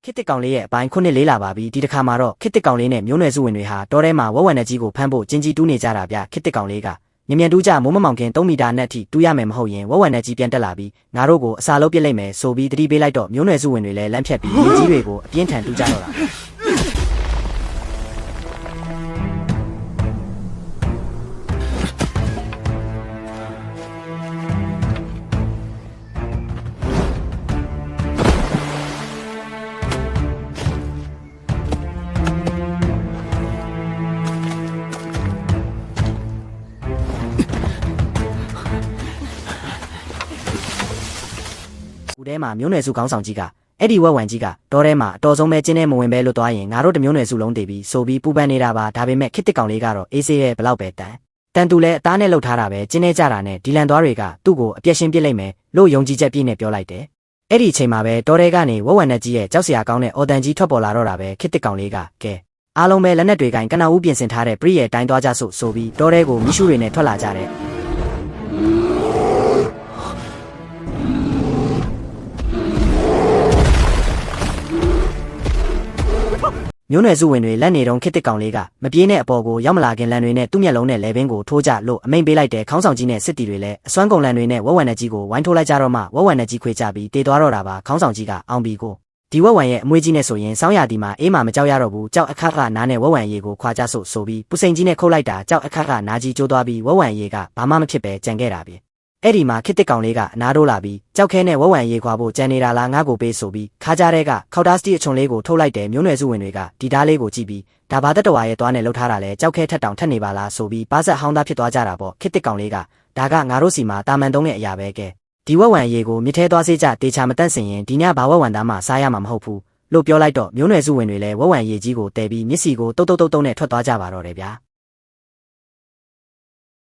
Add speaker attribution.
Speaker 1: ခေတ်တစ်ကောင်လေးရဲ့အပိုင်းခုနှစ်လေးလာပါပြီဒီတစ်ခါမှာတော့ခေတ်တစ်ကောင်လေးနဲ့မျိုးနွယ်စုဝင်တွေဟာတောထဲမှာဝက်ဝက်နဲ့ကြီးကိုဖမ်းဖို့ကျင်းကြီးတူးနေကြတာဗျခေတ်တစ်ကောင်လေးကမြန်မြန်တူးကြမိုးမမောင်ခင်3မီတာနဲ့အထိတူးရမယ်မဟုတ်ရင်ဝက်ဝက်နဲ့ကြီးပြန်တက်လာပြီးငါတို့ကိုအစာလုံးပြစ်လိုက်မယ်ဆိုပြီးတတိပေးလိုက်တော့မျိုးနွယ်စုဝင်တွေလည်းလမ်းဖြတ်ပြီးမြေကြီးတွေကိုအပြင်းထန်တူးကြတော့တာဦးထဲမှာမျိုးနွယ်စုခေါင်းဆောင်ကြီးကအဲ့ဒီဝက်ဝံကြီးကတောထဲမှာအတော်ဆုံးပဲကျင်းနေမဝင်ပဲလွတ်သွားရင်ငါတို့တမျိုးနွယ်စုလုံးတည်ပြီးဆိုပြီးပူပန်နေတာပါဒါပေမဲ့ခစ်တစ်ကောင်လေးကတော့အေးဆေးရဲ့ဘလောက်ပဲတန်သူလည်းအသားနဲ့လှုပ်ထားတာပဲကျင်းနေကြတာနဲ့ဒီလန်သွားတွေကသူ့ကိုအပြက်ရှင်းပစ်လိုက်မယ်လို့ယုံကြည်ချက်ပြည့်နဲ့ပြောလိုက်တယ်အဲ့ဒီအချိန်မှာပဲတောထဲကနေဝက်ဝံနဲ့ကြီးရဲ့ကြောက်စရာကောင်းတဲ့အော်တန်ကြီးထွက်ပေါ်လာတော့တာပဲခစ်တစ်ကောင်လေးကကဲအားလုံးပဲလက်နက်တွေကင်ကနဦးပြင်ဆင်ထားတဲ့ပရိရဲ့တိုင်းသွားကြစို့ဆိုပြီးတောထဲကိုမိရှုတွေနဲ့ထွက်လာကြတဲ့မျိုးနွယ်စုဝင်တွေလက်နေတုံးခစ်တစ်ကောင်လေးကမပြေးတဲ့အပေါ်ကိုရောက်မလာခင်လန်တွေနဲ့သူ့မျက်လုံးနဲ့လဲပင်ကိုထိုးကြလို့အမိန်ပေးလိုက်တဲ့ခေါင်းဆောင်ကြီးနဲ့စစ်တီတွေလည်းအစွမ်းကုန်လန်တွေနဲ့ဝက်ဝံနဲ့ကြီးကိုဝိုင်းထိုးလိုက်ကြတော့မှဝက်ဝံနဲ့ကြီးခွေကြပြီးတေသွားတော့တာပါခေါင်းဆောင်ကြီးကအောင်ပြီးကိုဒီဝက်ဝံရဲ့အမွေးကြီးနဲ့ဆိုရင်စောင်းရတီမှာအေးမှမကြောက်ရတော့ဘူးကြောက်အခါခနားနဲ့ဝက်ဝံရေကိုခွာကြစို့ဆိုပြီးပူစိန်ကြီးနဲ့ခုတ်လိုက်တာကြောက်အခါခနားကြီးကျိုးသွားပြီးဝက်ဝံရေကဘာမှမဖြစ်ပဲကြံခဲ့တာပဲအဲ့ဒီမှာခစ်တစ်ကောင်လေးကအနားတိုးလာပြီးကြောက်ခဲနဲ့ဝက်ဝံရေခွာဖို့ကြံနေတာလားငါ့ကိုပေးဆိုပြီးခါကြတဲ့ကခေါက်တားစတီအချုံလေးကိုထုတ်လိုက်တယ်မျိုးနွယ်စုဝင်တွေကဒီသားလေးကိုကြည့်ပြီးဒါဘာတတဝါရဲ့သွားနဲ့လှုပ်ထားတာလဲကြောက်ခဲထက်တောင်ထက်နေပါလားဆိုပြီးပါဆက်ဟောင်းသားဖြစ်သွားကြတာပေါ့ခစ်တစ်ကောင်လေးကဒါကငါတို့စီမှာတာမန်တုံးတဲ့အရာပဲကဲဒီဝက်ဝံရေကိုမြစ်ထဲသွားစေးကြတေချာမတန့်စင်ရင်ဒီညဘာဝက်ဝံသားမှစားရမှာမဟုတ်ဘူးလို့ပြောလိုက်တော့မျိုးနွယ်စုဝင်တွေလည်းဝက်ဝံရေကြီးကိုတဲပြီးမျက်စီကိုတုတ်နဲ့ထွက်သွားကြပါတော့တယ်ဗျာ